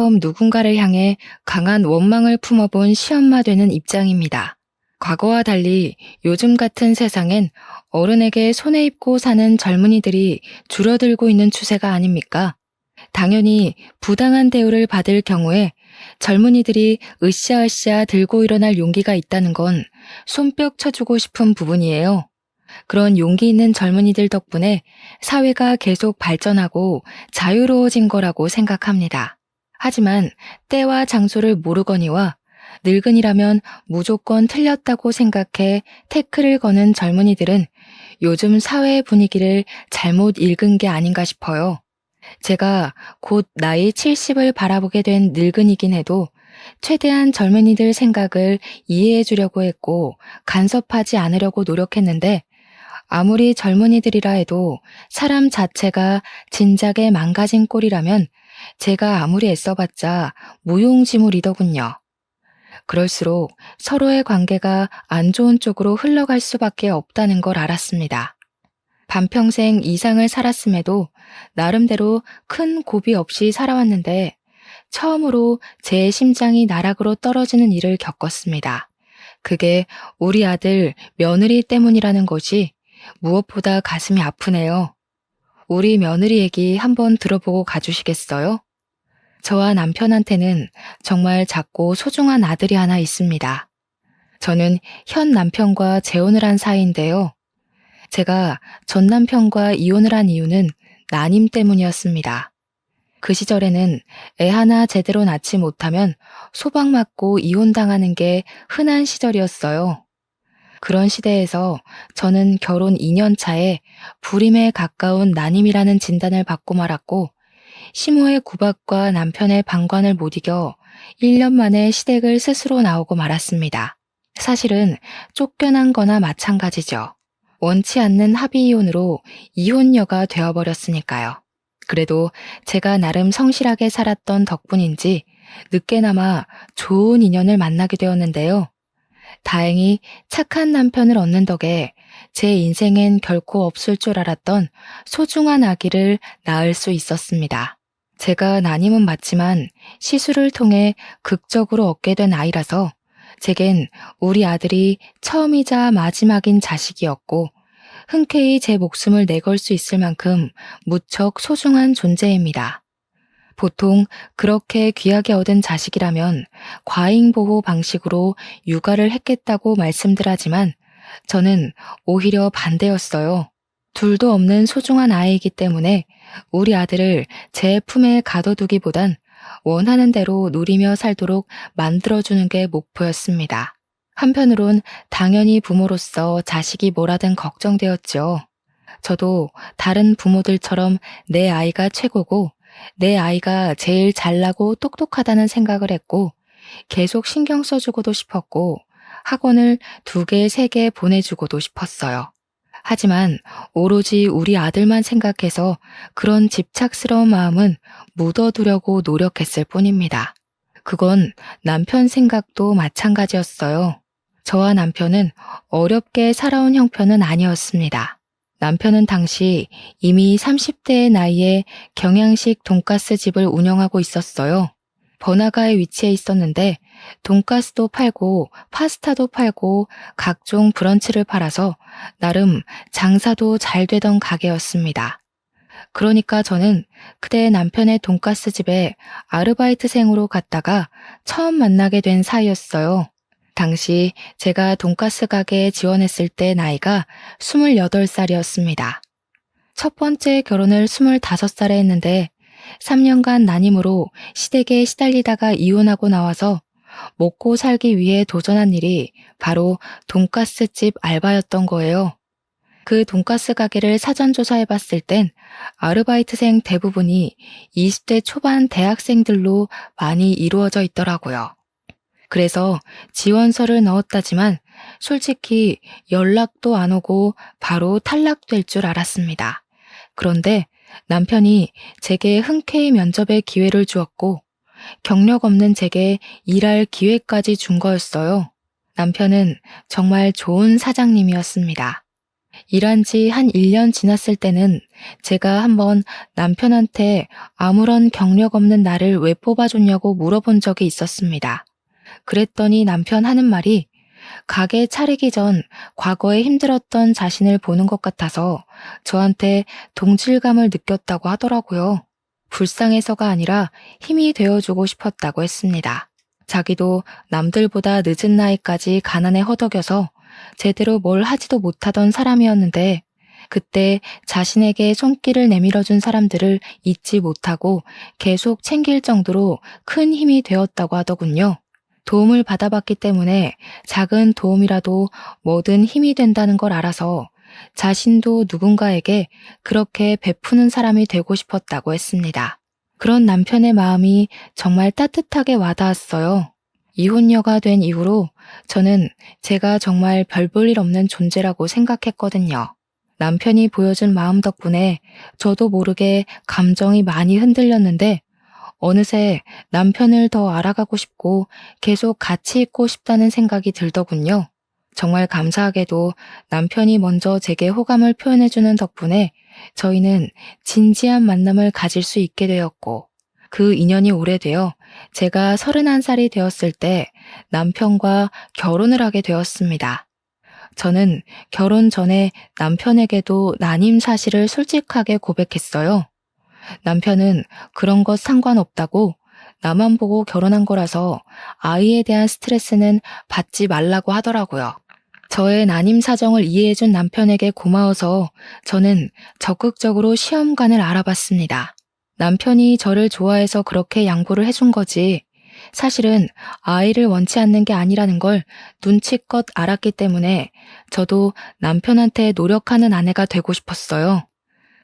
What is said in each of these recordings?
처음 누군가를 향해 강한 원망을 품어본 시엄마 되는 입장입니다. 과거와 달리 요즘 같은 세상엔 어른에게 손에 입고 사는 젊은이들이 줄어들고 있는 추세가 아닙니까? 당연히 부당한 대우를 받을 경우에 젊은이들이 으쌰으쌰 들고 일어날 용기가 있다는 건 손뼉 쳐주고 싶은 부분이에요. 그런 용기 있는 젊은이들 덕분에 사회가 계속 발전하고 자유로워진 거라고 생각합니다. 하지만 때와 장소를 모르거니와 늙은이라면 무조건 틀렸다고 생각해 태클을 거는 젊은이들은 요즘 사회 분위기를 잘못 읽은 게 아닌가 싶어요. 제가 곧 나이 70을 바라보게 된 늙은이긴 해도 최대한 젊은이들 생각을 이해해 주려고 했고 간섭하지 않으려고 노력했는데 아무리 젊은이들이라 해도 사람 자체가 진작에 망가진 꼴이라면 제가 아무리 애써봤자 무용지물이더군요. 그럴수록 서로의 관계가 안 좋은 쪽으로 흘러갈 수밖에 없다는 걸 알았습니다. 반평생 이상을 살았음에도 나름대로 큰 고비 없이 살아왔는데 처음으로 제 심장이 나락으로 떨어지는 일을 겪었습니다. 그게 우리 아들 며느리 때문이라는 것이 무엇보다 가슴이 아프네요. 우리 며느리 얘기 한번 들어보고 가주시겠어요? 저와 남편한테는 정말 작고 소중한 아들이 하나 있습니다. 저는 현 남편과 재혼을 한 사이인데요. 제가 전 남편과 이혼을 한 이유는 난임 때문이었습니다. 그 시절에는 애 하나 제대로 낳지 못하면 소박 맞고 이혼당하는 게 흔한 시절이었어요. 그런 시대에서 저는 결혼 2년 차에 불임에 가까운 난임이라는 진단을 받고 말았고 시모의 구박과 남편의 방관을 못 이겨 1년 만에 시댁을 스스로 나오고 말았습니다. 사실은 쫓겨난 거나 마찬가지죠. 원치 않는 합의 이혼으로 이혼녀가 되어버렸으니까요. 그래도 제가 나름 성실하게 살았던 덕분인지 늦게나마 좋은 인연을 만나게 되었는데요. 다행히 착한 남편을 얻는 덕에 제 인생엔 결코 없을 줄 알았던 소중한 아기를 낳을 수 있었습니다. 제가 난임은 맞지만 시술을 통해 극적으로 얻게 된 아이라서 제겐 우리 아들이 처음이자 마지막인 자식이었고 흔쾌히 제 목숨을 내걸 수 있을 만큼 무척 소중한 존재입니다. 보통 그렇게 귀하게 얻은 자식이라면 과잉보호 방식으로 육아를 했겠다고 말씀들 하지만 저는 오히려 반대였어요. 둘도 없는 소중한 아이이기 때문에 우리 아들을 제 품에 가둬두기보단 원하는 대로 누리며 살도록 만들어주는 게 목표였습니다. 한편으론 당연히 부모로서 자식이 뭐라든 걱정되었죠. 저도 다른 부모들처럼 내 아이가 최고고 내 아이가 제일 잘나고 똑똑하다는 생각을 했고 계속 신경 써주고도 싶었고 학원을 2개, 3개 보내주고도 싶었어요. 하지만 오로지 우리 아들만 생각해서 그런 집착스러운 마음은 묻어두려고 노력했을 뿐입니다. 그건 남편 생각도 마찬가지였어요. 저와 남편은 어렵게 살아온 형편은 아니었습니다. 남편은 당시 이미 30대의 나이에 경양식 돈가스 집을 운영하고 있었어요. 번화가에 위치해 있었는데 돈가스도 팔고 파스타도 팔고 각종 브런치를 팔아서 나름 장사도 잘 되던 가게였습니다. 그러니까 저는 그때 남편의 돈가스 집에 아르바이트생으로 갔다가 처음 만나게 된 사이였어요. 당시 제가 돈가스 가게에 지원했을 때 나이가 28살이었습니다. 첫 번째 결혼을 25살에 했는데 3년간 난임으로 시댁에 시달리다가 이혼하고 나와서 먹고 살기 위해 도전한 일이 바로 돈가스집 알바였던 거예요. 그 돈가스 가게를 사전조사해 봤을 땐 아르바이트생 대부분이 20대 초반 대학생들로 많이 이루어져 있더라고요. 그래서 지원서를 넣었다지만 솔직히 연락도 안 오고 바로 탈락될 줄 알았습니다. 그런데 남편이 제게 흔쾌히 면접의 기회를 주었고 경력 없는 제게 일할 기회까지 준 거였어요. 남편은 정말 좋은 사장님이었습니다. 일한 지 한 1년 지났을 때는 제가 한번 남편한테 아무런 경력 없는 나를 왜 뽑아줬냐고 물어본 적이 있었습니다. 그랬더니 남편 하는 말이 가게 차리기 전 과거에 힘들었던 자신을 보는 것 같아서 저한테 동질감을 느꼈다고 하더라고요. 불쌍해서가 아니라 힘이 되어주고 싶었다고 했습니다. 자기도 남들보다 늦은 나이까지 가난에 허덕여서 제대로 뭘 하지도 못하던 사람이었는데 그때 자신에게 손길을 내밀어준 사람들을 잊지 못하고 계속 챙길 정도로 큰 힘이 되었다고 하더군요. 도움을 받아봤기 때문에 작은 도움이라도 뭐든 힘이 된다는 걸 알아서 자신도 누군가에게 그렇게 베푸는 사람이 되고 싶었다고 했습니다. 그런 남편의 마음이 정말 따뜻하게 와닿았어요. 이혼녀가 된 이후로 저는 제가 정말 별 볼 일 없는 존재라고 생각했거든요. 남편이 보여준 마음 덕분에 저도 모르게 감정이 많이 흔들렸는데 어느새 남편을 더 알아가고 싶고 계속 같이 있고 싶다는 생각이 들더군요. 정말 감사하게도 남편이 먼저 제게 호감을 표현해주는 덕분에 저희는 진지한 만남을 가질 수 있게 되었고 그 인연이 오래되어 제가 31살이 되었을 때 남편과 결혼을 하게 되었습니다. 저는 결혼 전에 남편에게도 난임 사실을 솔직하게 고백했어요. 남편은 그런 것 상관없다고 나만 보고 결혼한 거라서 아이에 대한 스트레스는 받지 말라고 하더라고요. 저의 난임 사정을 이해해준 남편에게 고마워서 저는 적극적으로 시험관을 알아봤습니다. 남편이 저를 좋아해서 그렇게 양보를 해준 거지. 사실은 아이를 원치 않는 게 아니라는 걸 눈치껏 알았기 때문에 저도 남편한테 노력하는 아내가 되고 싶었어요.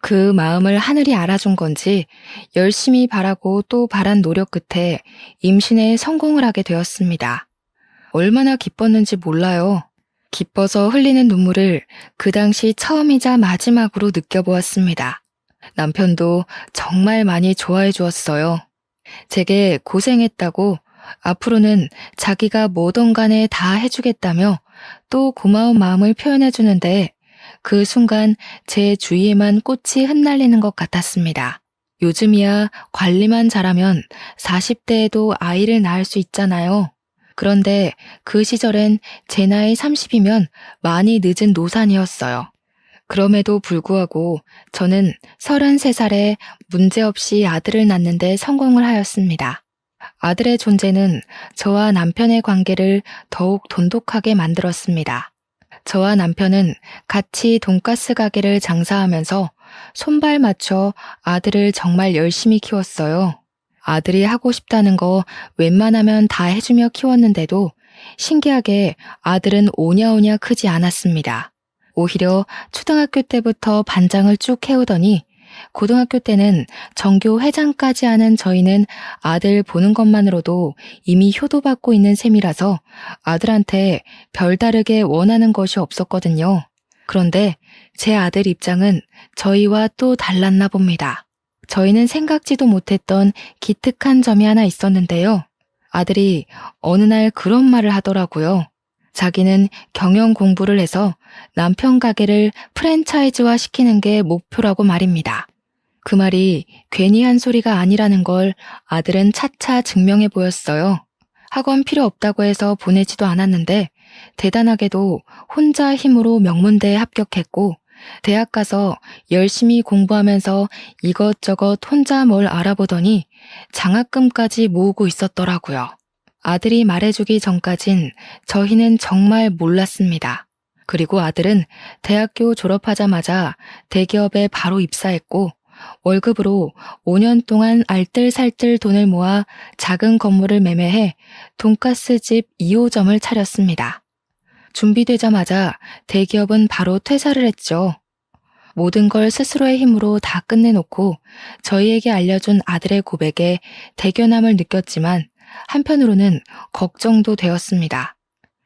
그 마음을 하늘이 알아준 건지 열심히 바라고 또 바란 노력 끝에 임신에 성공을 하게 되었습니다. 얼마나 기뻤는지 몰라요. 기뻐서 흘리는 눈물을 그 당시 처음이자 마지막으로 느껴보았습니다. 남편도 정말 많이 좋아해 주었어요. 제게 고생했다고 앞으로는 자기가 뭐든 간에 다 해주겠다며 또 고마운 마음을 표현해 주는데 그 순간 제 주위에만 꽃이 흩날리는 것 같았습니다. 요즘이야 관리만 잘하면 40대에도 아이를 낳을 수 있잖아요. 그런데 그 시절엔 제 나이 30이면 많이 늦은 노산이었어요. 그럼에도 불구하고 저는 33살에 문제없이 아들을 낳는데 성공을 하였습니다. 아들의 존재는 저와 남편의 관계를 더욱 돈독하게 만들었습니다. 저와 남편은 같이 돈가스 가게를 장사하면서 손발 맞춰 아들을 정말 열심히 키웠어요. 아들이 하고 싶다는 거 웬만하면 다 해주며 키웠는데도 신기하게 아들은 오냐오냐 크지 않았습니다. 오히려 초등학교 때부터 반장을 쭉 해오더니 고등학교 때는 전교 회장까지 하는 저희는 아들 보는 것만으로도 이미 효도받고 있는 셈이라서 아들한테 별다르게 원하는 것이 없었거든요. 그런데 제 아들 입장은 저희와 또 달랐나 봅니다. 저희는 생각지도 못했던 기특한 점이 하나 있었는데요. 아들이 어느 날 그런 말을 하더라고요. 자기는 경영 공부를 해서 남편 가게를 프랜차이즈화 시키는 게 목표라고 말입니다. 그 말이 괜히 한 소리가 아니라는 걸 아들은 차차 증명해 보였어요. 학원 필요 없다고 해서 보내지도 않았는데 대단하게도 혼자 힘으로 명문대에 합격했고 대학 가서 열심히 공부하면서 이것저것 혼자 뭘 알아보더니 장학금까지 모으고 있었더라고요. 아들이 말해주기 전까진 저희는 정말 몰랐습니다. 그리고 아들은 대학교 졸업하자마자 대기업에 바로 입사했고 월급으로 5년 동안 알뜰살뜰 돈을 모아 작은 건물을 매매해 돈가스집 2호점을 차렸습니다. 준비되자마자 대기업은 바로 퇴사를 했죠. 모든 걸 스스로의 힘으로 다 끝내놓고 저희에게 알려준 아들의 고백에 대견함을 느꼈지만 한편으로는 걱정도 되었습니다.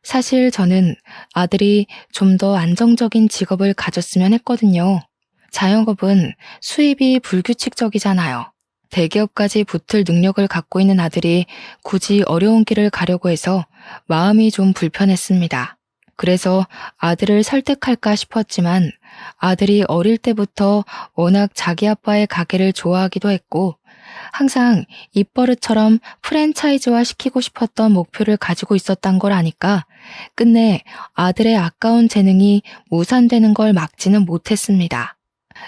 사실 저는 아들이 좀 더 안정적인 직업을 가졌으면 했거든요. 자영업은 수입이 불규칙적이잖아요. 대기업까지 붙을 능력을 갖고 있는 아들이 굳이 어려운 길을 가려고 해서 마음이 좀 불편했습니다. 그래서 아들을 설득할까 싶었지만 아들이 어릴 때부터 워낙 자기 아빠의 가게를 좋아하기도 했고 항상 입버릇처럼 프랜차이즈화 시키고 싶었던 목표를 가지고 있었단 걸 아니까 끝내 아들의 아까운 재능이 무산되는 걸 막지는 못했습니다.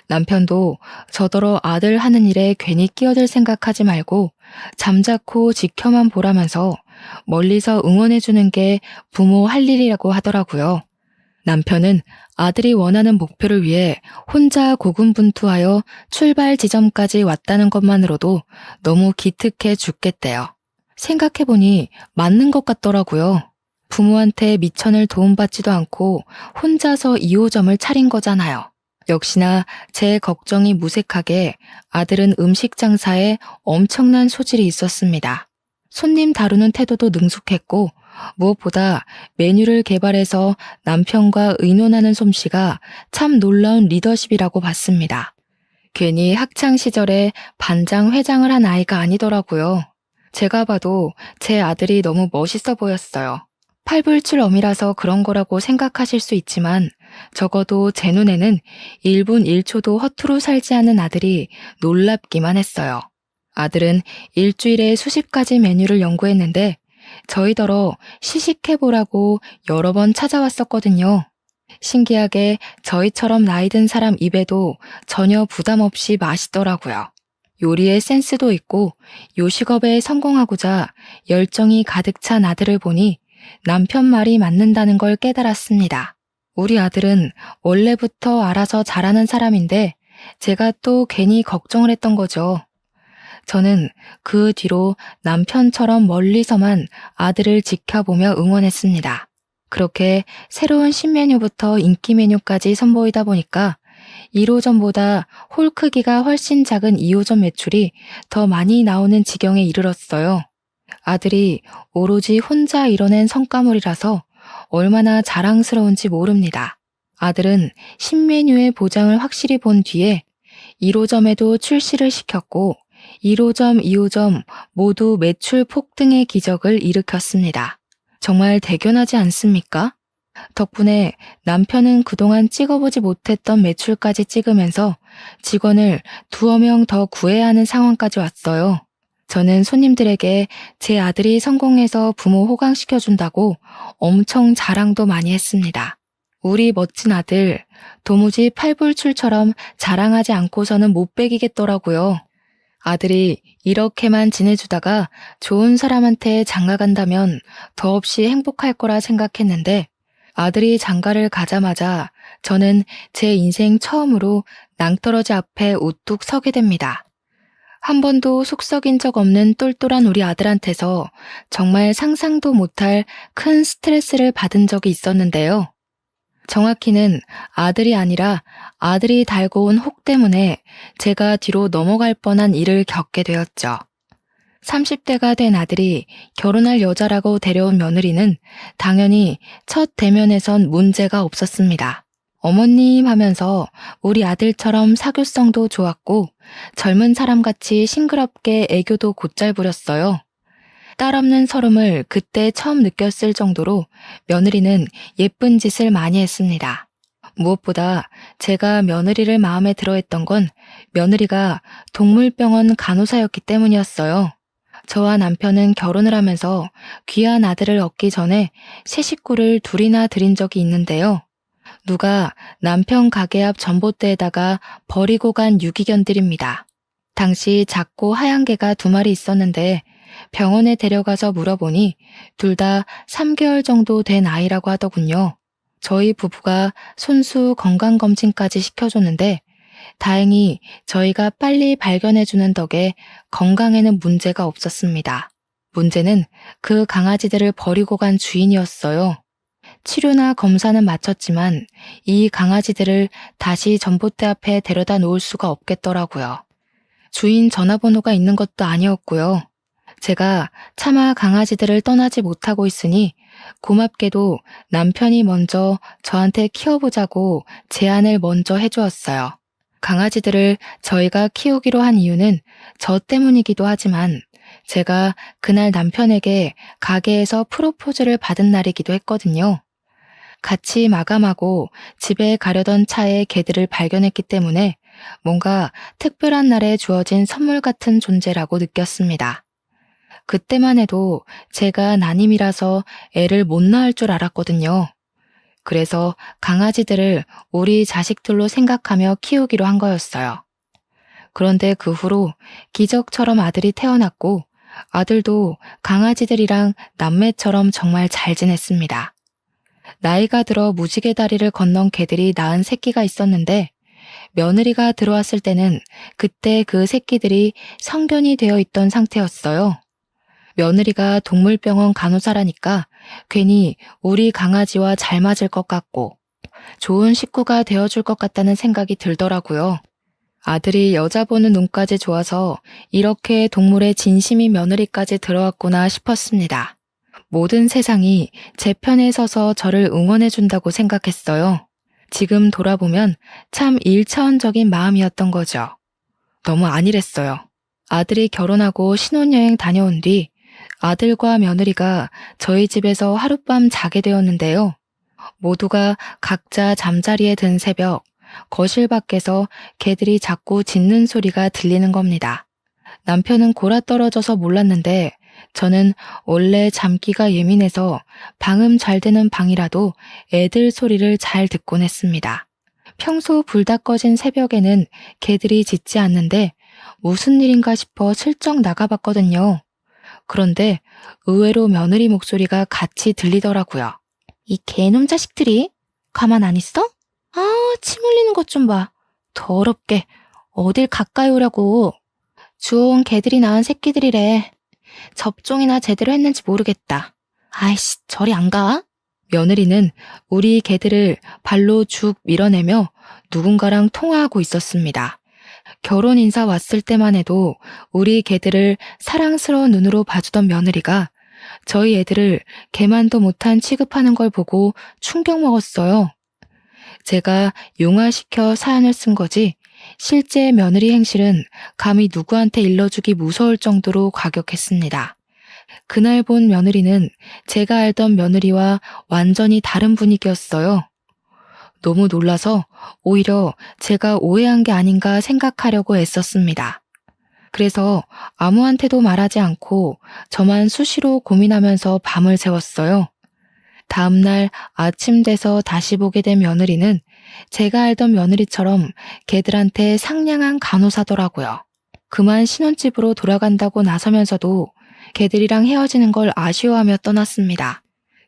남편도 저더러 아들 하는 일에 괜히 끼어들 생각하지 말고 잠자코 지켜만 보라면서 멀리서 응원해주는 게 부모 할 일이라고 하더라고요. 남편은 아들이 원하는 목표를 위해 혼자 고군분투하여 출발 지점까지 왔다는 것만으로도 너무 기특해 죽겠대요. 생각해보니 맞는 것 같더라고요. 부모한테 미천을 도움받지도 않고 혼자서 2호점을 차린 거잖아요. 역시나 제 걱정이 무색하게 아들은 음식 장사에 엄청난 소질이 있었습니다. 손님 다루는 태도도 능숙했고 무엇보다 메뉴를 개발해서 남편과 의논하는 솜씨가 참 놀라운 리더십이라고 봤습니다. 괜히 학창 시절에 반장 회장을 한 아이가 아니더라고요. 제가 봐도 제 아들이 너무 멋있어 보였어요. 팔불출엄이라서 그런 거라고 생각하실 수 있지만 적어도 제 눈에는 1분 1초도 허투루 살지 않은 아들이 놀랍기만 했어요. 아들은 일주일에 수십 가지 메뉴를 연구했는데 저희더러 시식해보라고 여러 번 찾아왔었거든요. 신기하게 저희처럼 나이 든 사람 입에도 전혀 부담 없이 맛있더라고요. 요리에 센스도 있고 요식업에 성공하고자 열정이 가득 찬 아들을 보니 남편 말이 맞는다는 걸 깨달았습니다. 우리 아들은 원래부터 알아서 잘하는 사람인데 제가 또 괜히 걱정을 했던 거죠. 저는 그 뒤로 남편처럼 멀리서만 아들을 지켜보며 응원했습니다. 그렇게 새로운 신메뉴부터 인기 메뉴까지 선보이다 보니까 1호점보다 홀 크기가 훨씬 작은 2호점 매출이 더 많이 나오는 지경에 이르렀어요. 아들이 오로지 혼자 이뤄낸 성과물이라서 얼마나 자랑스러운지 모릅니다. 아들은 신메뉴의 보장을 확실히 본 뒤에 1호점에도 출시를 시켰고 1호점, 2호점 모두 매출 폭등의 기적을 일으켰습니다. 정말 대견하지 않습니까? 덕분에 남편은 그동안 찍어보지 못했던 매출까지 찍으면서 직원을 2명 더 구해야 하는 상황까지 왔어요. 저는 손님들에게 제 아들이 성공해서 부모 호강시켜준다고 엄청 자랑도 많이 했습니다. 우리 멋진 아들, 도무지 팔불출처럼 자랑하지 않고서는 못 배기겠더라고요. 아들이 이렇게만 지내주다가 좋은 사람한테 장가간다면 더없이 행복할 거라 생각했는데 아들이 장가를 가자마자 저는 제 인생 처음으로 낭떠러지 앞에 우뚝 서게 됩니다. 한 번도 속 썩인 적 없는 똘똘한 우리 아들한테서 정말 상상도 못할 큰 스트레스를 받은 적이 있었는데요. 정확히는 아들이 아니라 아들이 달고 온 혹 때문에 제가 뒤로 넘어갈 뻔한 일을 겪게 되었죠. 30대가 된 아들이 결혼할 여자라고 데려온 며느리는 당연히 첫 대면에선 문제가 없었습니다. 어머님 하면서 우리 아들처럼 사교성도 좋았고 젊은 사람같이 싱그럽게 애교도 곧잘 부렸어요. 딸 없는 서름을 그때 처음 느꼈을 정도로 며느리는 예쁜 짓을 많이 했습니다. 무엇보다 제가 며느리를 마음에 들어했던 건 며느리가 동물병원 간호사였기 때문이었어요. 저와 남편은 결혼을 하면서 귀한 아들을 얻기 전에 새 식구를 둘이나 들인 적이 있는데요. 누가 남편 가게 앞 전봇대에다가 버리고 간 유기견들입니다. 당시 작고 하얀 개가 2마리 있었는데 병원에 데려가서 물어보니 둘 다 3개월 정도 된 아이라고 하더군요. 저희 부부가 손수 건강검진까지 시켜줬는데 다행히 저희가 빨리 발견해주는 덕에 건강에는 문제가 없었습니다. 문제는 그 강아지들을 버리고 간 주인이었어요. 치료나 검사는 마쳤지만 이 강아지들을 다시 전봇대 앞에 데려다 놓을 수가 없겠더라고요. 주인 전화번호가 있는 것도 아니었고요. 제가 차마 강아지들을 떠나지 못하고 있으니 고맙게도 남편이 먼저 저한테 키워보자고 제안을 먼저 해주었어요. 강아지들을 저희가 키우기로 한 이유는 저 때문이기도 하지만 제가 그날 남편에게 가게에서 프로포즈를 받은 날이기도 했거든요. 같이 마감하고 집에 가려던 차에 개들을 발견했기 때문에 뭔가 특별한 날에 주어진 선물 같은 존재라고 느꼈습니다. 그때만 해도 제가 난임이라서 애를 못 낳을 줄 알았거든요. 그래서 강아지들을 우리 자식들로 생각하며 키우기로 한 거였어요. 그런데 그 후로 기적처럼 아들이 태어났고 아들도 강아지들이랑 남매처럼 정말 잘 지냈습니다. 나이가 들어 무지개 다리를 건넌 개들이 낳은 새끼가 있었는데 며느리가 들어왔을 때는 그때 그 새끼들이 성견이 되어 있던 상태였어요. 며느리가 동물병원 간호사라니까 괜히 우리 강아지와 잘 맞을 것 같고 좋은 식구가 되어줄 것 같다는 생각이 들더라고요. 아들이 여자 보는 눈까지 좋아서 이렇게 동물의 진심인 며느리까지 들어왔구나 싶었습니다. 모든 세상이 제 편에 서서 저를 응원해준다고 생각했어요. 지금 돌아보면 참 일차원적인 마음이었던 거죠. 너무 안일했어요. 아들이 결혼하고 신혼여행 다녀온 뒤 아들과 며느리가 저희 집에서 하룻밤 자게 되었는데요. 모두가 각자 잠자리에 든 새벽, 거실 밖에서 개들이 자꾸 짖는 소리가 들리는 겁니다. 남편은 골아떨어져서 몰랐는데 저는 원래 잠기가 예민해서 방음 잘 되는 방이라도 애들 소리를 잘 듣곤 했습니다. 평소 불 다 꺼진 새벽에는 개들이 짖지 않는데 무슨 일인가 싶어 슬쩍 나가봤거든요. 그런데 의외로 며느리 목소리가 같이 들리더라고요. 이 개놈 자식들이 가만 안 있어? 아, 침 흘리는 것 좀 봐. 더럽게 어딜 가까이 오라고. 주워온 개들이 낳은 새끼들이래. 접종이나 제대로 했는지 모르겠다. 아이씨, 저리 안 가? 며느리는 우리 개들을 발로 죽 밀어내며 누군가랑 통화하고 있었습니다. 결혼 인사 왔을 때만 해도 우리 개들을 사랑스러운 눈으로 봐주던 며느리가 저희 애들을 개만도 못한 취급하는 걸 보고 충격 먹었어요. 제가 용화시켜 사연을 쓴 거지 실제 며느리 행실은 감히 누구한테 일러주기 무서울 정도로 과격했습니다. 그날 본 며느리는 제가 알던 며느리와 완전히 다른 분위기였어요. 너무 놀라서 오히려 제가 오해한 게 아닌가 생각하려고 애썼습니다. 그래서 아무한테도 말하지 않고 저만 수시로 고민하면서 밤을 새웠어요. 다음날 아침 돼서 다시 보게 된 며느리는 제가 알던 며느리처럼 개들한테 상냥한 간호사더라고요. 그만 신혼집으로 돌아간다고 나서면서도 개들이랑 헤어지는 걸 아쉬워하며 떠났습니다.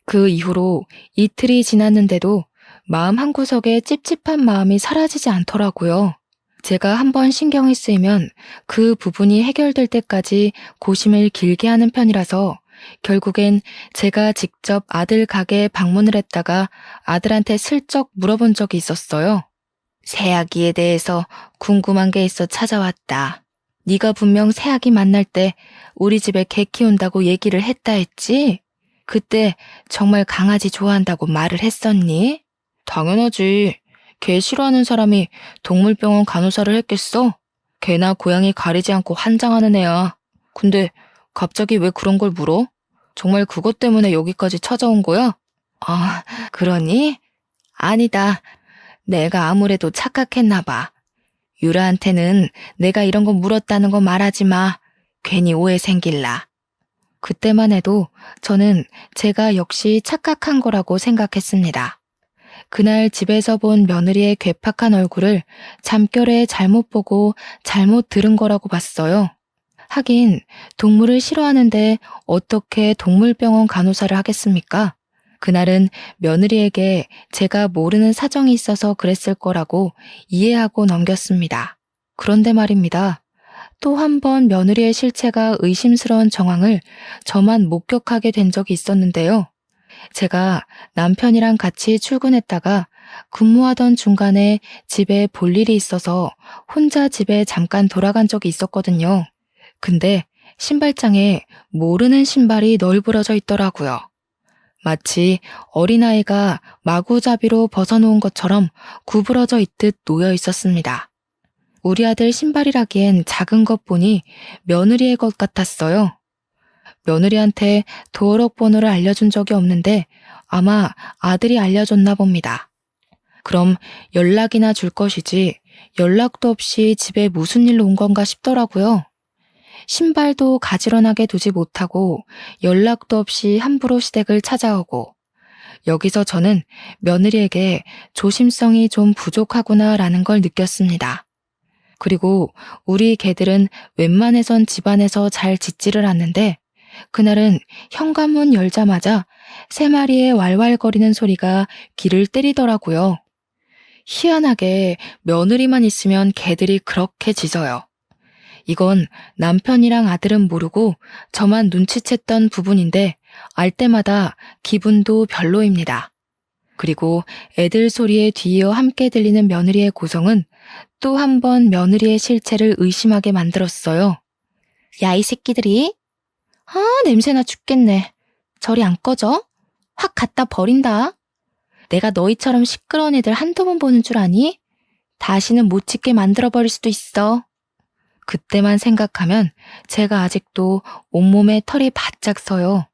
그 이후로 이틀이 지났는데도 마음 한구석에 찝찝한 마음이 사라지지 않더라고요. 제가 한번 신경이 쓰이면 그 부분이 해결될 때까지 고심을 길게 하는 편이라서 결국엔 제가 직접 아들 가게에 방문을 했다가 아들한테 슬쩍 물어본 적이 있었어요. 새아기에 대해서 궁금한 게 있어 찾아왔다. 네가 분명 새아기 만날 때 우리 집에 개 키운다고 얘기를 했다 했지? 그때 정말 강아지 좋아한다고 말을 했었니? 당연하지. 개 싫어하는 사람이 동물병원 간호사를 했겠어? 개나 고양이 가리지 않고 환장하는 애야. 근데 갑자기 왜 그런 걸 물어? 정말 그것 때문에 여기까지 찾아온 거야? 아, 그러니? 아니다. 내가 아무래도 착각했나 봐. 유라한테는 내가 이런 거 물었다는 거 말하지 마. 괜히 오해 생길라. 그때만 해도 저는 제가 역시 착각한 거라고 생각했습니다. 그날 집에서 본 며느리의 괴팍한 얼굴을 잠결에 잘못 보고 잘못 들은 거라고 봤어요. 하긴 동물을 싫어하는데 어떻게 동물병원 간호사를 하겠습니까? 그날은 며느리에게 제가 모르는 사정이 있어서 그랬을 거라고 이해하고 넘겼습니다. 그런데 말입니다. 또 한 번 며느리의 실체가 의심스러운 정황을 저만 목격하게 된 적이 있었는데요. 제가 남편이랑 같이 출근했다가 근무하던 중간에 집에 볼 일이 있어서 혼자 집에 잠깐 돌아간 적이 있었거든요. 근데 신발장에 모르는 신발이 널브러져 있더라고요. 마치 어린아이가 마구잡이로 벗어놓은 것처럼 구부러져 있듯 놓여 있었습니다. 우리 아들 신발이라기엔 작은 것 보니 며느리의 것 같았어요. 며느리한테 도어록 번호를 알려준 적이 없는데 아마 아들이 알려줬나 봅니다. 그럼 연락이나 줄 것이지 연락도 없이 집에 무슨 일로 온 건가 싶더라고요. 신발도 가지런하게 두지 못하고 연락도 없이 함부로 시댁을 찾아오고 여기서 저는 며느리에게 조심성이 좀 부족하구나라는 걸 느꼈습니다. 그리고 우리 개들은 웬만해선 집안에서 잘 짖지를 않는데 그날은 현관문 열자마자 3마리의 왈왈거리는 소리가 귀를 때리더라고요. 희한하게 며느리만 있으면 개들이 그렇게 짖어요. 이건 남편이랑 아들은 모르고 저만 눈치챘던 부분인데 알 때마다 기분도 별로입니다. 그리고 애들 소리에 뒤이어 함께 들리는 며느리의 고성은 또 한 번 며느리의 실체를 의심하게 만들었어요. 야, 이 새끼들이. 냄새나 죽겠네. 저리 안 꺼져? 확 갖다 버린다. 내가 너희처럼 시끄러운 애들 한두 번 보는 줄 아니? 다시는 못 짖게 만들어버릴 수도 있어. 그때만 생각하면 제가 아직도 온몸에 털이 바짝 서요.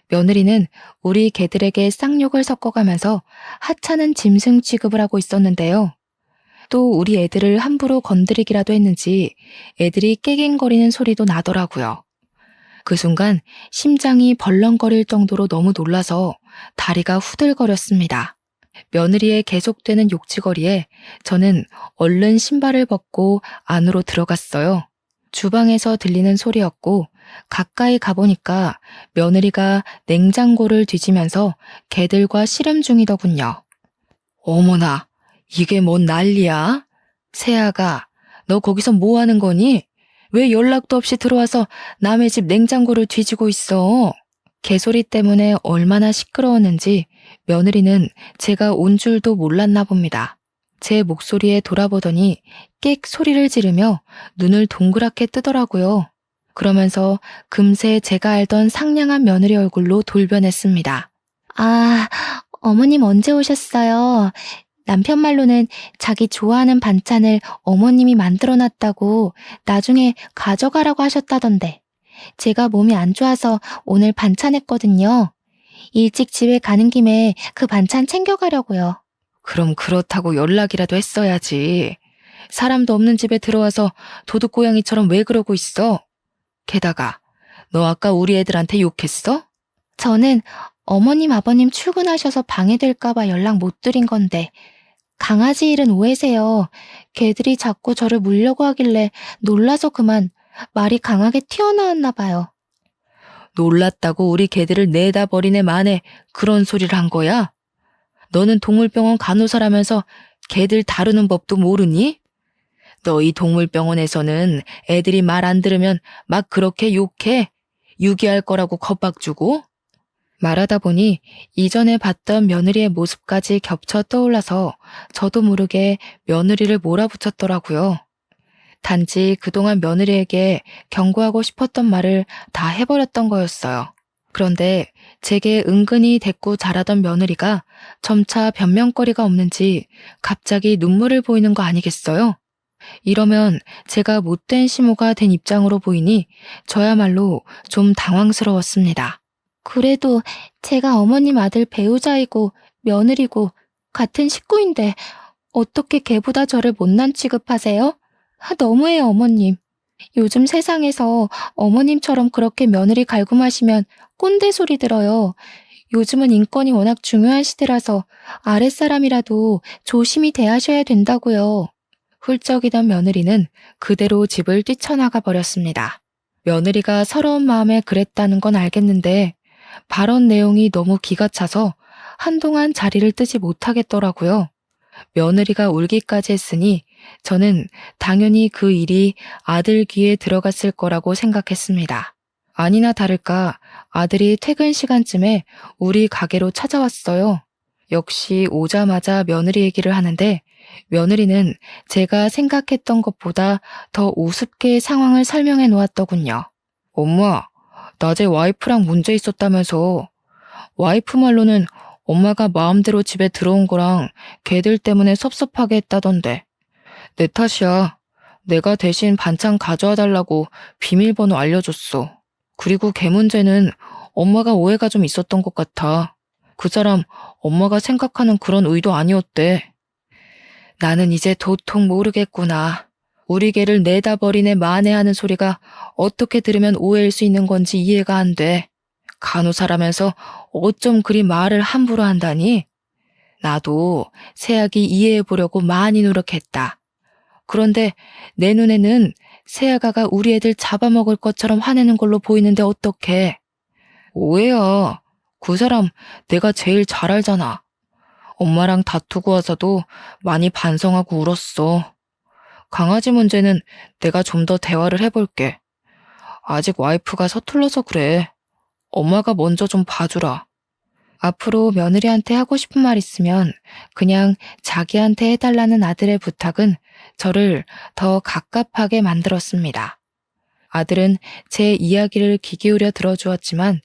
며느리는 우리 개들에게 쌍욕을 섞어가면서 하찮은 짐승 취급을 하고 있었는데요. 또 우리 애들을 함부로 건드리기라도 했는지 애들이 깨갱거리는 소리도 나더라고요. 그 순간 심장이 벌렁거릴 정도로 너무 놀라서 다리가 후들거렸습니다. 며느리의 계속되는 욕지거리에 저는 얼른 신발을 벗고 안으로 들어갔어요. 주방에서 들리는 소리였고 가까이 가보니까 며느리가 냉장고를 뒤지면서 개들과 씨름 중이더군요. 어머나, 이게 뭔 난리야? 세아가, 너 거기서 뭐 하는 거니? 왜 연락도 없이 들어와서 남의 집 냉장고를 뒤지고 있어? 개소리 때문에 얼마나 시끄러웠는지 며느리는 제가 온 줄도 몰랐나 봅니다. 제 목소리에 돌아보더니 끽 소리를 지르며 눈을 동그랗게 뜨더라고요. 그러면서 금세 제가 알던 상냥한 며느리 얼굴로 돌변했습니다. 아, 어머님 언제 오셨어요? 남편 말로는 자기 좋아하는 반찬을 어머님이 만들어놨다고 나중에 가져가라고 하셨다던데. 제가 몸이 안 좋아서 오늘 반찬했거든요. 일찍 집에 가는 김에 그 반찬 챙겨가려고요. 그럼 그렇다고 연락이라도 했어야지. 사람도 없는 집에 들어와서 도둑고양이처럼 왜 그러고 있어? 게다가 너 아까 우리 애들한테 욕했어? 저는 어머님 아버님 출근하셔서 방해될까봐 연락 못 드린 건데 강아지 일은 오해세요. 개들이 자꾸 저를 물려고 하길래 놀라서 그만 말이 강하게 튀어나왔나 봐요. 놀랐다고 우리 개들을 내다 버리네 만에 그런 소리를 한 거야? 너는 동물병원 간호사라면서 개들 다루는 법도 모르니? 너희 동물병원에서는 애들이 말 안 들으면 막 그렇게 욕해? 유기할 거라고 겁박 주고? 말하다 보니 이전에 봤던 며느리의 모습까지 겹쳐 떠올라서 저도 모르게 며느리를 몰아붙였더라고요. 단지 그동안 며느리에게 경고하고 싶었던 말을 다 해버렸던 거였어요. 그런데 제게 은근히 대꾸 잘하던 며느리가 점차 변명거리가 없는지 갑자기 눈물을 보이는 거 아니겠어요? 이러면 제가 못된 시모가 된 입장으로 보이니 저야말로 좀 당황스러웠습니다. 그래도 제가 어머님 아들 배우자이고 며느리고 같은 식구인데 어떻게 걔보다 저를 못난 취급하세요? 너무해요, 어머님. 요즘 세상에서 어머님처럼 그렇게 며느리 갈굼하시면 꼰대 소리 들어요. 요즘은 인권이 워낙 중요한 시대라서 아랫사람이라도 조심히 대하셔야 된다고요. 훌쩍이던 며느리는 그대로 집을 뛰쳐나가 버렸습니다. 며느리가 서러운 마음에 그랬다는 건 알겠는데 발언 내용이 너무 기가 차서 한동안 자리를 뜨지 못하겠더라고요. 며느리가 울기까지 했으니 저는 당연히 그 일이 아들 귀에 들어갔을 거라고 생각했습니다. 아니나 다를까 아들이 퇴근 시간쯤에 우리 가게로 찾아왔어요. 역시 오자마자 며느리 얘기를 하는데 며느리는 제가 생각했던 것보다 더 우습게 상황을 설명해 놓았더군요. 엄마, 낮에 와이프랑 문제 있었다면서. 와이프 말로는 엄마가 마음대로 집에 들어온 거랑 걔들 때문에 섭섭하게 했다던데. 내 탓이야. 내가 대신 반찬 가져와 달라고 비밀번호 알려줬어. 그리고 걔 문제는 엄마가 오해가 좀 있었던 것 같아. 그 사람 엄마가 생각하는 그런 의도 아니었대. 나는 이제 도통 모르겠구나. 우리 개를 내다 버리네 만회하는 소리가 어떻게 들으면 오해일 수 있는 건지 이해가 안 돼. 간호사라면서 어쩜 그리 말을 함부로 한다니? 나도 세약이 이해해 보려고 많이 노력했다. 그런데 내 눈에는 세아가가 우리 애들 잡아먹을 것처럼 화내는 걸로 보이는데 어떡해. 오해야. 그 사람 내가 제일 잘 알잖아. 엄마랑 다투고 와서도 많이 반성하고 울었어. 강아지 문제는 내가 좀 더 대화를 해볼게. 아직 와이프가 서툴러서 그래. 엄마가 먼저 좀 봐주라. 앞으로 며느리한테 하고 싶은 말 있으면 그냥 자기한테 해달라는 아들의 부탁은 저를 더 갑갑하게 만들었습니다. 아들은 제 이야기를 귀 기울여 들어주었지만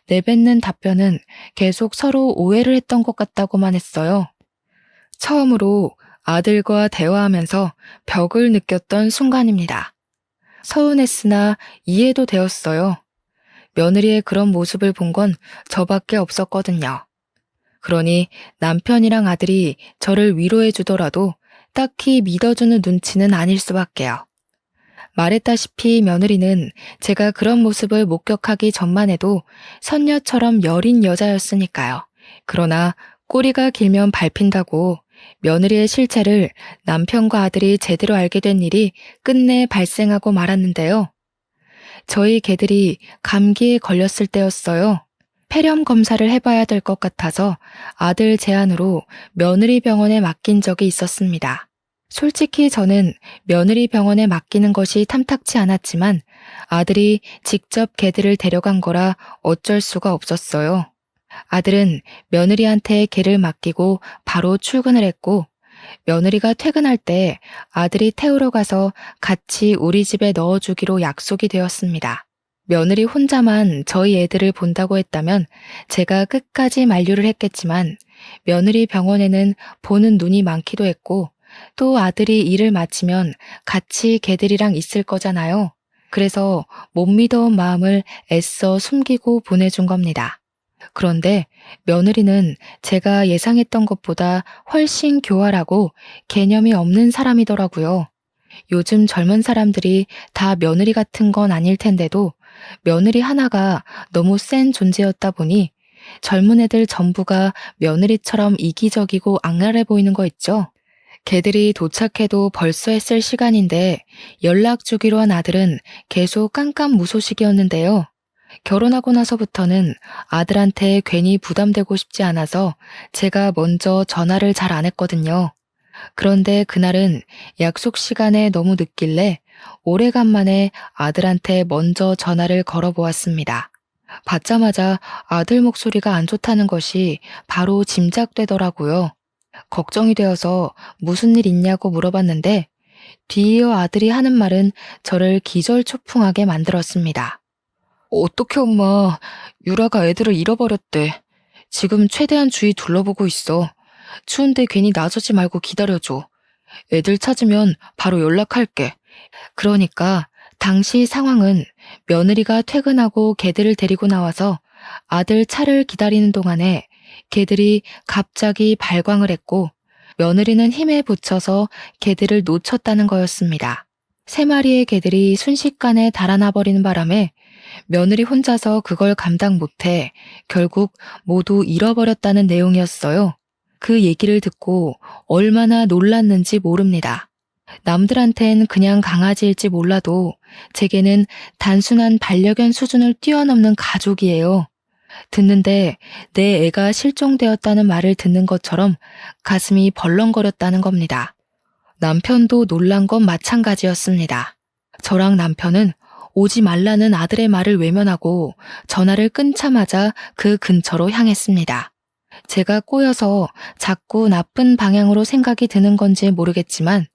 내뱉는 답변은 계속 서로 오해를 했던 것 같다고만 했어요. 처음으로 아들과 대화하면서 벽을 느꼈던 순간입니다. 서운했으나 이해도 되었어요. 며느리의 그런 모습을 본 건 저밖에 없었거든요. 그러니 남편이랑 아들이 저를 위로해 주더라도 딱히 믿어주는 눈치는 아닐 수밖에요. 말했다시피 며느리는 제가 그런 모습을 목격하기 전만 해도 선녀처럼 여린 여자였으니까요. 그러나 꼬리가 길면 밟힌다고 며느리의 실체를 남편과 아들이 제대로 알게 된 일이 끝내 발생하고 말았는데요. 저희 개들이 감기에 걸렸을 때였어요. 폐렴 검사를 해봐야 될 것 같아서 아들 제안으로 며느리 병원에 맡긴 적이 있었습니다. 솔직히 저는 며느리 병원에 맡기는 것이 탐탁치 않았지만 아들이 직접 개들을 데려간 거라 어쩔 수가 없었어요. 아들은 며느리한테 개를 맡기고 바로 출근을 했고 며느리가 퇴근할 때 아들이 태우러 가서 같이 우리 집에 넣어주기로 약속이 되었습니다. 며느리 혼자만 저희 애들을 본다고 했다면 제가 끝까지 만류를 했겠지만 며느리 병원에는 보는 눈이 많기도 했고 또 아들이 일을 마치면 같이 개들이랑 있을 거잖아요. 그래서 못 믿어온 마음을 애써 숨기고 보내준 겁니다. 그런데 며느리는 제가 예상했던 것보다 훨씬 교활하고 개념이 없는 사람이더라고요. 요즘 젊은 사람들이 다 며느리 같은 건 아닐 텐데도 며느리 하나가 너무 센 존재였다 보니 젊은 애들 전부가 며느리처럼 이기적이고 악랄해 보이는 거 있죠? 개들이 도착해도 벌써 했을 시간인데 연락 주기로 한 아들은 계속 깜깜무소식이었는데요. 결혼하고 나서부터는 아들한테 괜히 부담되고 싶지 않아서 제가 먼저 전화를 잘 안 했거든요. 그런데 그날은 약속 시간에 너무 늦길래 오래간만에 아들한테 먼저 전화를 걸어보았습니다. 받자마자 아들 목소리가 안 좋다는 것이 바로 짐작되더라고요. 걱정이 되어서 무슨 일 있냐고 물어봤는데 뒤이어 아들이 하는 말은 저를 기절초풍하게 만들었습니다. 어떡해 엄마, 유라가 애들을 잃어버렸대. 지금 최대한 주위 둘러보고 있어. 추운데 괜히 나서지 말고 기다려줘. 애들 찾으면 바로 연락할게. 그러니까 당시 상황은 며느리가 퇴근하고 개들을 데리고 나와서 아들 차를 기다리는 동안에 개들이 갑자기 발광을 했고 며느리는 힘에 부쳐서 개들을 놓쳤다는 거였습니다. 3마리의 개들이 순식간에 달아나 버리는 바람에 며느리 혼자서 그걸 감당 못해 결국 모두 잃어버렸다는 내용이었어요. 그 얘기를 듣고 얼마나 놀랐는지 모릅니다. 남들한텐 그냥 강아지일지 몰라도 제게는 단순한 반려견 수준을 뛰어넘는 가족이에요. 듣는데 내 애가 실종되었다는 말을 듣는 것처럼 가슴이 벌렁거렸다는 겁니다. 남편도 놀란 건 마찬가지였습니다. 저랑 남편은 오지 말라는 아들의 말을 외면하고 전화를 끊자마자 그 근처로 향했습니다. 제가 꼬여서 자꾸 나쁜 방향으로 생각이 드는 건지 모르겠지만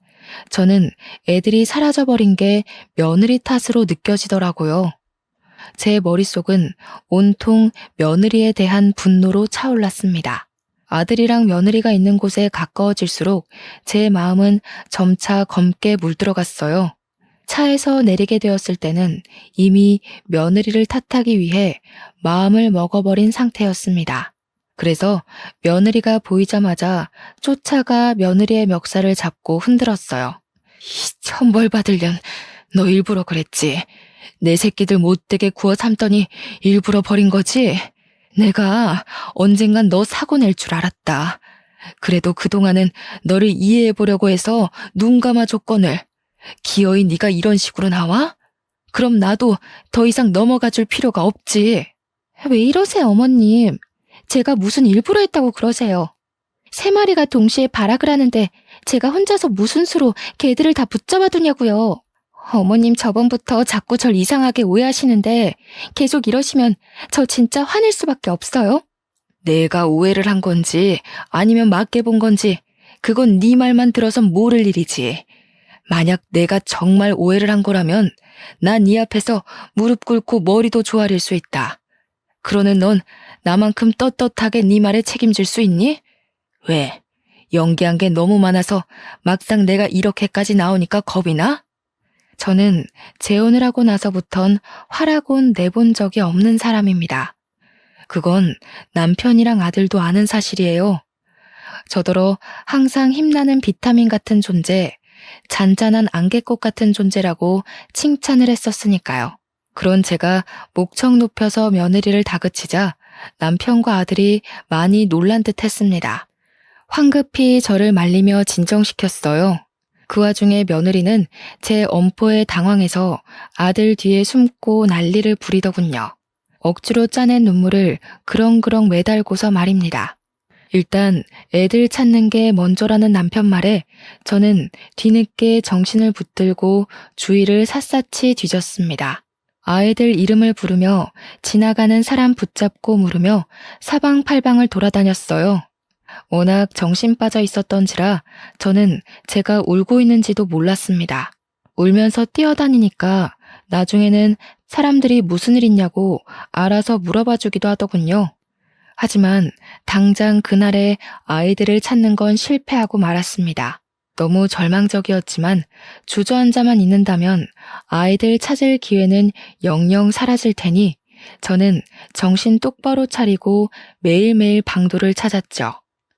저는 애들이 사라져버린 게 며느리 탓으로 느껴지더라고요. 제 머릿속은 온통 며느리에 대한 분노로 차올랐습니다. 아들이랑 며느리가 있는 곳에 가까워질수록 제 마음은 점차 검게 물들어갔어요. 차에서 내리게 되었을 때는 이미 며느리를 탓하기 위해 마음을 먹어버린 상태였습니다. 그래서 며느리가 보이자마자 쫓아가 며느리의 멱살을 잡고 흔들었어요. 이 천벌 받을 년, 너 일부러 그랬지. 내 새끼들 못되게 구워 삼더니 일부러 버린 거지? 내가 언젠간 너 사고 낼 줄 알았다. 그래도 그동안은 너를 이해해보려고 해서 눈 감아 줬거늘. 기어이 네가 이런 식으로 나와? 그럼 나도 더 이상 넘어가 줄 필요가 없지. 왜 이러세요, 어머님? 제가 무슨 일부러 했다고 그러세요? 세 마리가 동시에 발악을 하는데 제가 혼자서 무슨 수로 개들을 다 붙잡아 두냐고요. 어머님 저번부터 자꾸 절 이상하게 오해하시는데 계속 이러시면 저 진짜 화낼 수밖에 없어요. 내가 오해를 한 건지 아니면 맞게 본 건지 그건 네 말만 들어선 모를 일이지. 만약 내가 정말 오해를 한 거라면 난 네 앞에서 무릎 꿇고 머리도 조아릴 수 있다. 그러는 넌 나만큼 떳떳하게 네 말에 책임질 수 있니? 왜? 연기한 게 너무 많아서 막상 내가 이렇게까지 나오니까 겁이 나? 저는 재혼을 하고 나서부턴 화라곤 내본 적이 없는 사람입니다. 그건 남편이랑 아들도 아는 사실이에요. 저더러 항상 힘나는 비타민 같은 존재, 잔잔한 안개꽃 같은 존재라고 칭찬을 했었으니까요. 그런 제가 목청 높여서 며느리를 다그치자 남편과 아들이 많이 놀란 듯 했습니다. 황급히 저를 말리며 진정시켰어요. 그 와중에 며느리는 제 엄포에 당황해서 아들 뒤에 숨고 난리를 부리더군요. 억지로 짜낸 눈물을 그렁그렁 매달고서 말입니다. 일단 애들 찾는 게 먼저라는 남편 말에 저는 뒤늦게 정신을 붙들고 주위를 샅샅이 뒤졌습니다. 아이들 이름을 부르며 지나가는 사람 붙잡고 물으며 사방팔방을 돌아다녔어요. 워낙 정신 빠져 있었던지라 저는 제가 울고 있는지도 몰랐습니다. 울면서 뛰어다니니까 나중에는 사람들이 무슨 일 있냐고 알아서 물어봐 주기도 하더군요. 하지만 당장 그날에 아이들을 찾는 건 실패하고 말았습니다. 너무 절망적이었지만 주저앉아만 있는다면 아이들 찾을 기회는 영영 사라질 테니 저는 정신 똑바로 차리고 매일매일 방도를 찾았죠.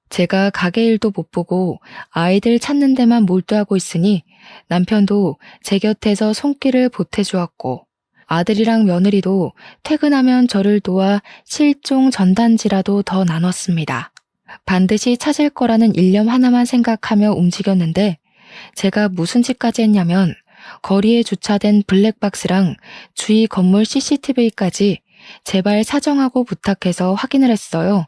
제가 가게 일도 못 보고 아이들 찾는 데만 몰두하고 있으니 남편도 제 곁에서 손길을 보태주었고 아들이랑 며느리도 퇴근하면 저를 도와 실종 전단지라도 더 나눴습니다. 반드시 찾을 거라는 일념 하나만 생각하며 움직였는데 제가 무슨 짓까지 했냐면 거리에 주차된 블랙박스랑 주위 건물 CCTV까지 제발 사정하고 부탁해서 확인을 했어요.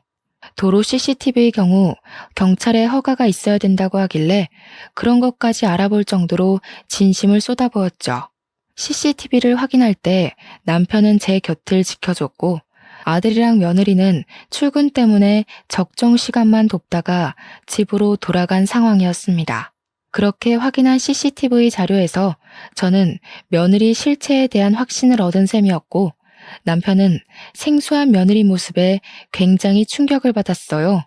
도로 CCTV의 경우 경찰의 허가가 있어야 된다고 하길래 그런 것까지 알아볼 정도로 진심을 쏟아부었죠. CCTV를 확인할 때 남편은 제 곁을 지켜줬고 아들이랑 며느리는 출근 때문에 적정 시간만 돕다가 집으로 돌아간 상황이었습니다. 그렇게 확인한 CCTV 자료에서 저는 며느리 실체에 대한 확신을 얻은 셈이었고 남편은 생소한 며느리 모습에 굉장히 충격을 받았어요.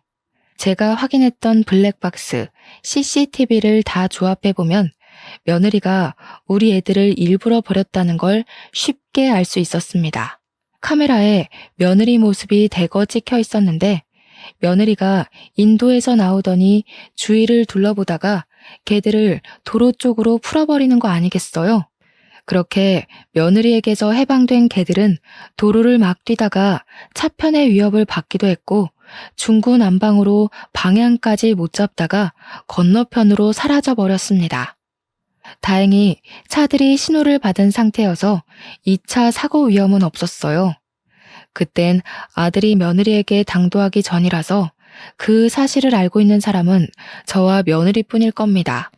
제가 확인했던 블랙박스, CCTV를 다 조합해보면 며느리가 우리 애들을 일부러 버렸다는 걸 쉽게 알 수 있었습니다. 카메라에 며느리 모습이 대거 찍혀 있었는데 며느리가 인도에서 나오더니 주위를 둘러보다가 개들을 도로 쪽으로 풀어버리는 거 아니겠어요? 그렇게 며느리에게서 해방된 개들은 도로를 막 뛰다가 차편의 위협을 받기도 했고 중구난방으로 방향까지 못 잡다가 건너편으로 사라져 버렸습니다. 다행히 차들이 신호를 받은 상태여서 2차 사고 위험은 없었어요. 그땐 아들이 며느리에게 당도하기 전이라서 그 사실을 알고 있는 사람은 저와 며느리뿐일 겁니다.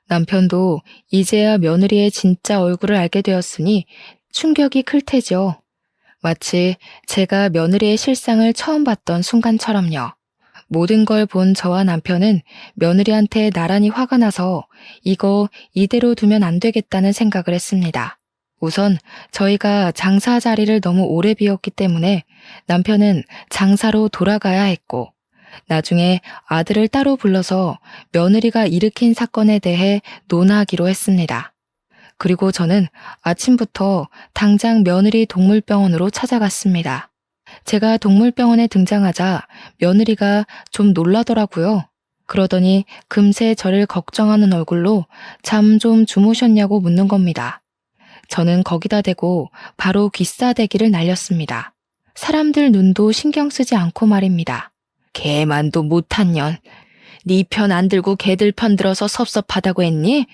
남편도 이제야 며느리의 진짜 얼굴을 알게 되었으니 충격이 클 테죠. 마치 제가 며느리의 실상을 처음 봤던 순간처럼요. 모든 걸 본 저와 남편은 며느리한테 나란히 화가 나서 이거 이대로 두면 안 되겠다는 생각을 했습니다. 우선 저희가 장사 자리를 너무 오래 비웠기 때문에 남편은 장사로 돌아가야 했고 나중에 아들을 따로 불러서 며느리가 일으킨 사건에 대해 논하기로 했습니다. 그리고 저는 아침부터 당장 며느리 동물병원으로 찾아갔습니다. 제가 동물병원에 등장하자 며느리가 좀 놀라더라고요. 그러더니 금세 저를 걱정하는 얼굴로 잠 좀 주무셨냐고 묻는 겁니다. 저는 거기다 대고 바로 귀싸대기를 날렸습니다. 사람들 눈도 신경 쓰지 않고 말입니다. 개만도 못한 년. 네 편 안 들고 개들 편 들어서 섭섭하다고 했니?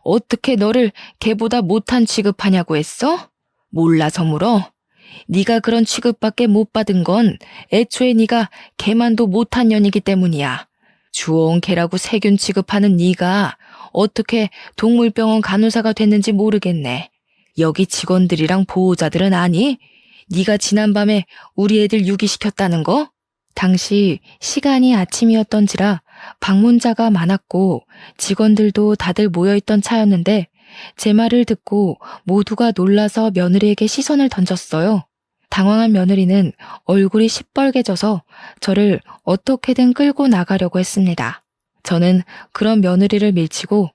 어떻게 너를 개보다 못한 취급하냐고 했어? 몰라서 물어? 네가 그런 취급밖에 못 받은 건 애초에 네가 개만도 못한 년이기 때문이야. 주워온 개라고 세균 취급하는 네가 어떻게 동물병원 간호사가 됐는지 모르겠네. 여기 직원들이랑 보호자들은 아니? 네가 지난밤에 우리 애들 유기시켰다는 거? 당시 시간이 아침이었던지라 방문자가 많았고 직원들도 다들 모여있던 차였는데 제 말을 듣고 모두가 놀라서 며느리에게 시선을 던졌어요. 당황한 며느리는 얼굴이 시뻘개져서 저를 어떻게든 끌고 나가려고 했습니다. 저는 그런 며느리를 밀치고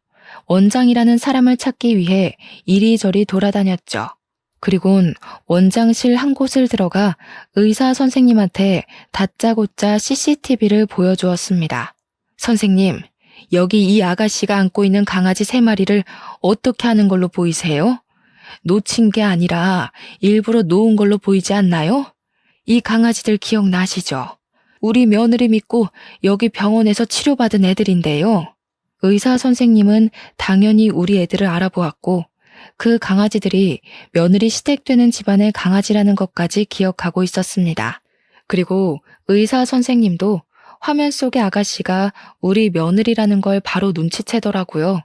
원장이라는 사람을 찾기 위해 이리저리 돌아다녔죠. 그리곤 원장실 한 곳을 들어가 의사 선생님한테 다짜고짜 CCTV를 보여주었습니다. 선생님, 여기 이 아가씨가 안고 있는 강아지 3마리를 어떻게 하는 걸로 보이세요? 놓친 게 아니라 일부러 놓은 걸로 보이지 않나요? 이 강아지들 기억나시죠? 우리 며느리 믿고 여기 병원에서 치료받은 애들인데요. 의사 선생님은 당연히 우리 애들을 알아보았고 그 강아지들이 며느리 시댁되는 집안의 강아지라는 것까지 기억하고 있었습니다. 그리고 의사 선생님도 화면 속의 아가씨가 우리 며느리라는 걸 바로 눈치채더라고요.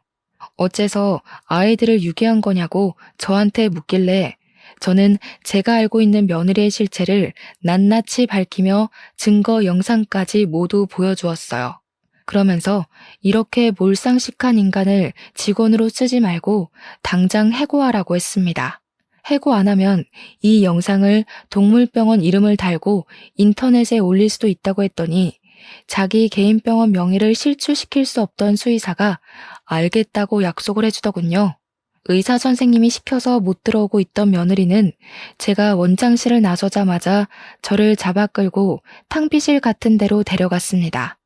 어째서 아이들을 유기한 거냐고 저한테 묻길래 저는 제가 알고 있는 며느리의 실체를 낱낱이 밝히며 증거 영상까지 모두 보여주었어요. 그러면서 이렇게 몰상식한 인간을 직원으로 쓰지 말고 당장 해고하라고 했습니다. 해고 안 하면 이 영상을 동물병원 이름을 달고 인터넷에 올릴 수도 있다고 했더니 자기 개인 병원 명의를 실추시킬 수 없던 수의사가 알겠다고 약속을 해주더군요. 의사 선생님이 시켜서 못 들어오고 있던 며느리는 제가 원장실을 나서자마자 저를 잡아 끌고 탕비실 같은 데로 데려갔습니다.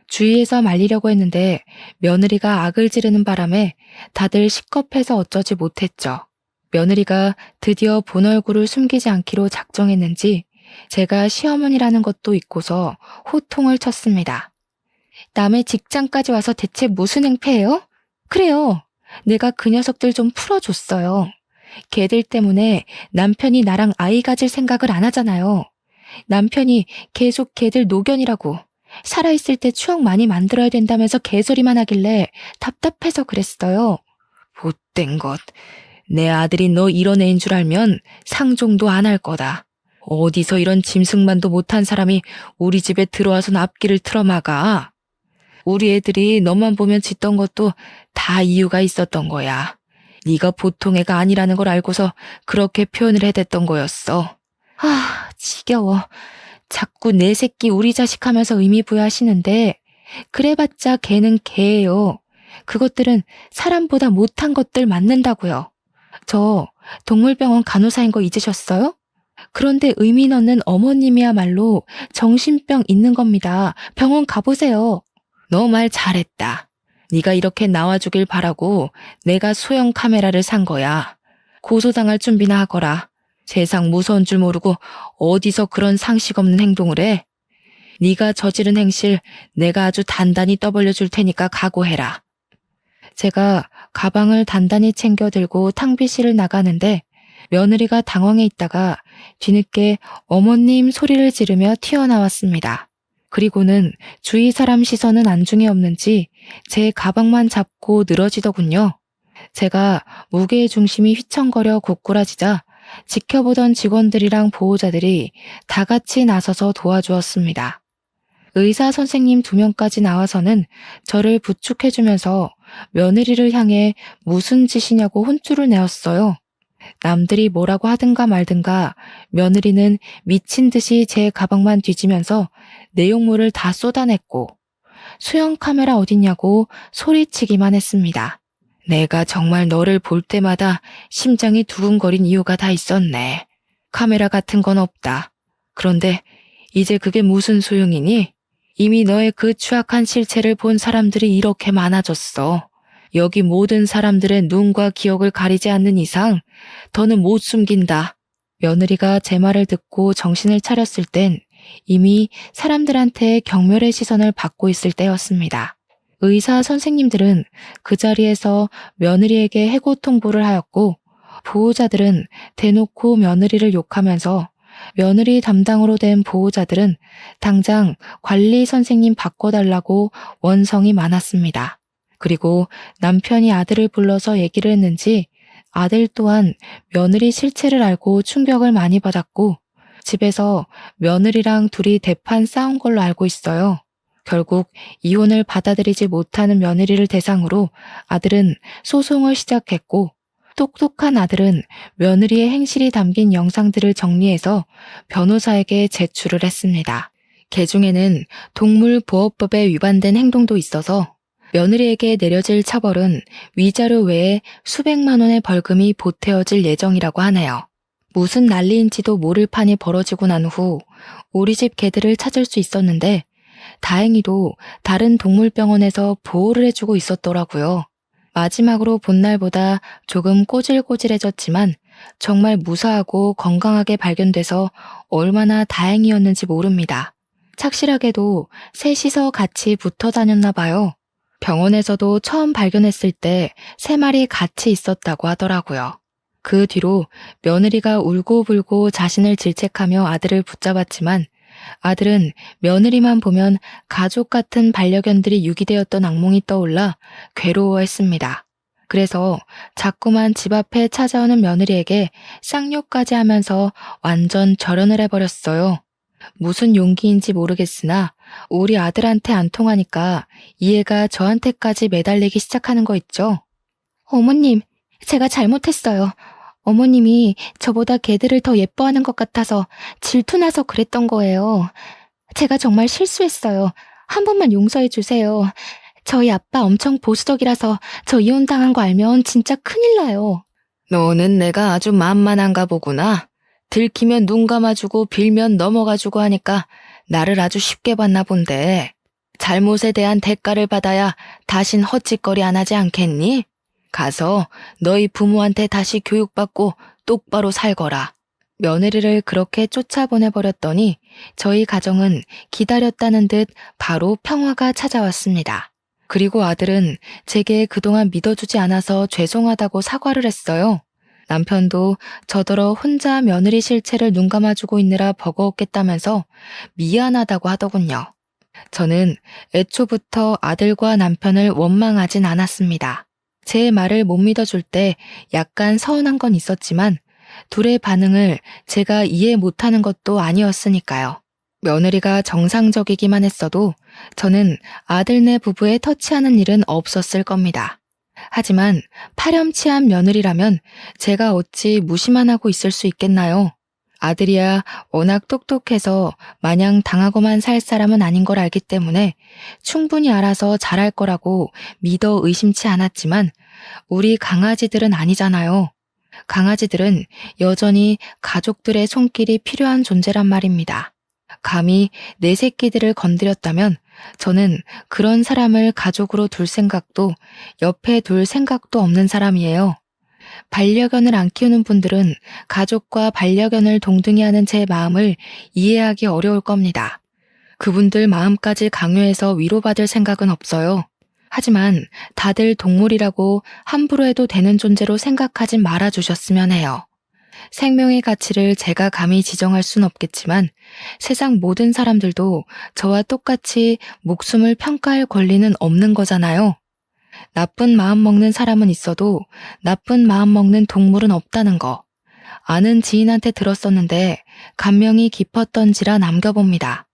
주위에서 말리려고 했는데 며느리가 악을 지르는 바람에 다들 식겁해서 어쩌지 못했죠. 며느리가 드디어 본 얼굴을 숨기지 않기로 작정했는지 제가 시어머니라는 것도 잊고서 호통을 쳤습니다. 남의 직장까지 와서 대체 무슨 행패예요? 그래요. 내가 그 녀석들 좀 풀어줬어요. 걔들 때문에 남편이 나랑 아이 가질 생각을 안 하잖아요. 남편이 계속 걔들 노견이라고 살아있을 때 추억 많이 만들어야 된다면서 개소리만 하길래 답답해서 그랬어요. 못된 것. 내 아들이 너 이런 애인 줄 알면 상종도 안 할 거다. 어디서 이런 짐승만도 못한 사람이 우리 집에 들어와서 앞길을 틀어막아. 우리 애들이 너만 보면 짖던 것도 다 이유가 있었던 거야. 네가 보통 애가 아니라는 걸 알고서 그렇게 표현을 해댔던 거였어. 지겨워. 자꾸 내 새끼 우리 자식 하면서 의미 부여하시는데 그래봤자 걔는 걔예요. 그것들은 사람보다 못한 것들 맞는다고요. 저 동물병원 간호사인 거 잊으셨어요? 그런데 의미 넣는 어머님이야말로 정신병 있는 겁니다. 병원 가보세요. 너 말 잘했다. 네가 이렇게 나와주길 바라고 내가 소형 카메라를 산 거야. 고소당할 준비나 하거라. 세상 무서운 줄 모르고 어디서 그런 상식 없는 행동을 해? 네가 저지른 행실 내가 아주 단단히 떠벌려 줄 테니까 각오해라. 제가 가방을 단단히 챙겨 들고 탕비실을 나가는데 며느리가 당황해 있다가 뒤늦게 어머님 소리를 지르며 튀어나왔습니다. 그리고는 주위 사람 시선은 안중에 없는지 제 가방만 잡고 늘어지더군요. 제가 무게의 중심이 휘청거려 고꾸라지자 지켜보던 직원들이랑 보호자들이 다 같이 나서서 도와주었습니다. 의사 선생님 2명까지 나와서는 저를 부축해주면서 며느리를 향해 무슨 짓이냐고 혼쭐을 내었어요. 남들이 뭐라고 하든가 말든가 며느리는 미친 듯이 제 가방만 뒤지면서 내용물을 다 쏟아냈고 수영 카메라 어딨냐고 소리치기만 했습니다. 내가 정말 너를 볼 때마다 심장이 두근거린 이유가 다 있었네. 카메라 같은 건 없다. 그런데 이제 그게 무슨 소용이니? 이미 너의 그 추악한 실체를 본 사람들이 이렇게 많아졌어. 여기 모든 사람들의 눈과 기억을 가리지 않는 이상 더는 못 숨긴다. 며느리가 제 말을 듣고 정신을 차렸을 땐 이미 사람들한테 경멸의 시선을 받고 있을 때였습니다. 의사 선생님들은 그 자리에서 며느리에게 해고 통보를 하였고 보호자들은 대놓고 며느리를 욕하면서 며느리 담당으로 된 보호자들은 당장 관리 선생님 바꿔달라고 원성이 많았습니다. 그리고 남편이 아들을 불러서 얘기를 했는지 아들 또한 며느리 실체를 알고 충격을 많이 받았고 집에서 며느리랑 둘이 대판 싸운 걸로 알고 있어요. 결국 이혼을 받아들이지 못하는 며느리를 대상으로 아들은 소송을 시작했고 똑똑한 아들은 며느리의 행실이 담긴 영상들을 정리해서 변호사에게 제출을 했습니다. 개중에는 동물보호법에 위반된 행동도 있어서 며느리에게 내려질 처벌은 위자료 외에 수백만 원의 벌금이 보태어질 예정이라고 하네요. 무슨 난리인지도 모를 판이 벌어지고 난 후 우리 집 개들을 찾을 수 있었는데 다행히도 다른 동물병원에서 보호를 해주고 있었더라고요. 마지막으로 본 날보다 조금 꼬질꼬질해졌지만 정말 무사하고 건강하게 발견돼서 얼마나 다행이었는지 모릅니다. 착실하게도 셋이서 같이 붙어 다녔나 봐요. 병원에서도 처음 발견했을 때 3마리 같이 있었다고 하더라고요. 그 뒤로 며느리가 울고불고 자신을 질책하며 아들을 붙잡았지만 아들은 며느리만 보면 가족 같은 반려견들이 유기되었던 악몽이 떠올라 괴로워했습니다. 그래서 자꾸만 집 앞에 찾아오는 며느리에게 쌍욕까지 하면서 완전 절연을 해버렸어요. 무슨 용기인지 모르겠으나 우리 아들한테 안 통하니까 이해가 저한테까지 매달리기 시작하는 거 있죠. 어머님, 제가 잘못했어요. 어머님이 저보다 개들을 더 예뻐하는 것 같아서 질투나서 그랬던 거예요. 제가 정말 실수했어요. 한 번만 용서해 주세요. 저희 아빠 엄청 보수적이라서 저 이혼당한 거 알면 진짜 큰일 나요. 너는 내가 아주 만만한가 보구나. 들키면 눈 감아주고 빌면 넘어가주고 하니까 나를 아주 쉽게 봤나 본데. 잘못에 대한 대가를 받아야 다신 헛짓거리 안 하지 않겠니? 가서 너희 부모한테 다시 교육받고 똑바로 살거라. 며느리를 그렇게 쫓아보내버렸더니 저희 가정은 기다렸다는 듯 바로 평화가 찾아왔습니다. 그리고 아들은 제게 그동안 믿어주지 않아서 죄송하다고 사과를 했어요. 남편도 저더러 혼자 며느리 실체를 눈감아주고 있느라 버거웠겠다면서 미안하다고 하더군요. 저는 애초부터 아들과 남편을 원망하진 않았습니다. 제 말을 못 믿어줄 때 약간 서운한 건 있었지만 둘의 반응을 제가 이해 못하는 것도 아니었으니까요. 며느리가 정상적이기만 했어도 저는 아들네 부부에 터치하는 일은 없었을 겁니다. 하지만 파렴치한 며느리라면 제가 어찌 무시만 하고 있을 수 있겠나요? 아들이야 워낙 똑똑해서 마냥 당하고만 살 사람은 아닌 걸 알기 때문에 충분히 알아서 잘할 거라고 믿어 의심치 않았지만 우리 강아지들은 아니잖아요. 강아지들은 여전히 가족들의 손길이 필요한 존재란 말입니다. 감히 내 새끼들을 건드렸다면 저는 그런 사람을 가족으로 둘 생각도 옆에 둘 생각도 없는 사람이에요. 반려견을 안 키우는 분들은 가족과 반려견을 동등히 하는 제 마음을 이해하기 어려울 겁니다. 그분들 마음까지 강요해서 위로받을 생각은 없어요. 하지만 다들 동물이라고 함부로 해도 되는 존재로 생각하지 말아주셨으면 해요. 생명의 가치를 제가 감히 지정할 순 없겠지만 세상 모든 사람들도 저와 똑같이 목숨을 평가할 권리는 없는 거잖아요. 나쁜 마음 먹는 사람은 있어도 나쁜 마음 먹는 동물은 없다는 거. 아는 지인한테 들었었는데 감명이 깊었던지라 남겨봅니다.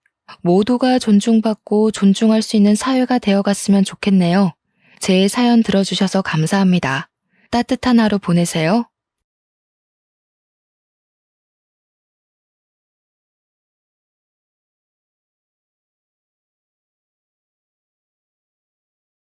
모두가 존중받고 존중할 수 있는 사회가 되어갔으면 좋겠네요. 제 사연 들어주셔서 감사합니다. 따뜻한 하루 보내세요.